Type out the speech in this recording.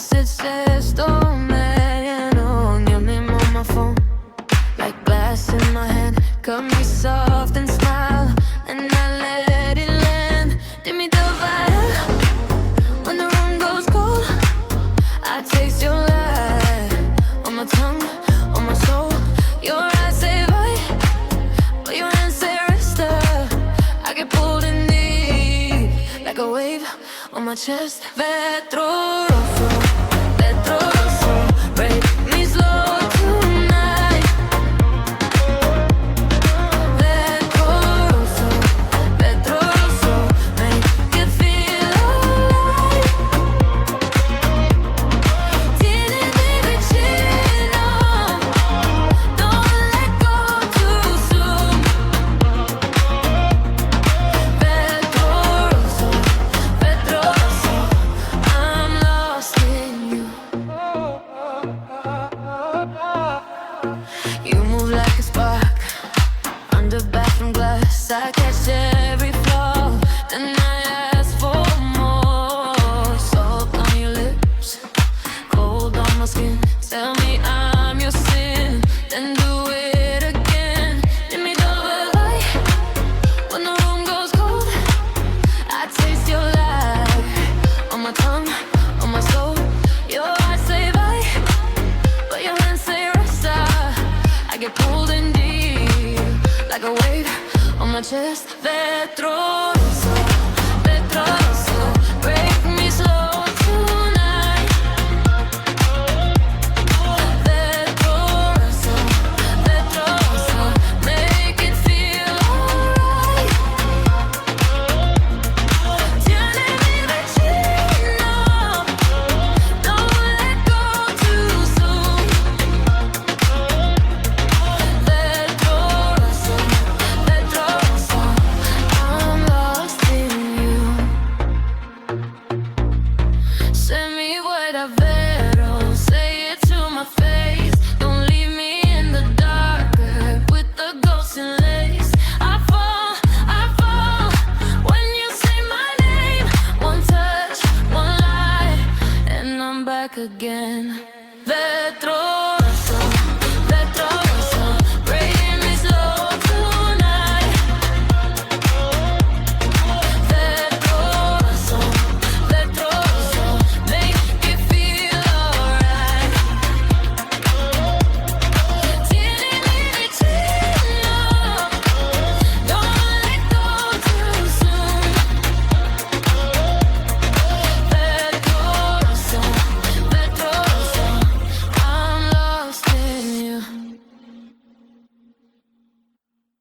said esto me llenó. Your name on my phone, like glass in my hand. Cut me soft and smile, and I let it land. Dime the vibe when the room goes cold. I taste your light on my tongue, on my soul. Your eyes say bye, but your hands say rest up. I get pulled in deep, like a wave on my chest. Vetro rosso, break me slow tonight. Vetro rosso, make it feel alive. Tiene mi vicino, don't let go too soon. Vetro rosso, I'm lost in you. You move like a spark under bathroom glass. I catch every flaw, then I ask for more. Salt on your lips, cold on my skin. Tell me I'm your sin, then do it again. Give me double light when the room goes cold. I taste your life on my tongue, on my soul. Your eyes say bye, but your hands say rest up. I get pulled in deep, like a wave on my chest. Vetro rosso, break me slow tonight. Vetro rosso, make it feel alright. Tiene mi vicino, don't let go too soon. Vetro rosso, I'm lost in you. Send me what I vero, say it to my face. Don't leave me in the dark with the ghosts and lace. I fall when you say my name. One touch, one lie, and I'm back again. Vetro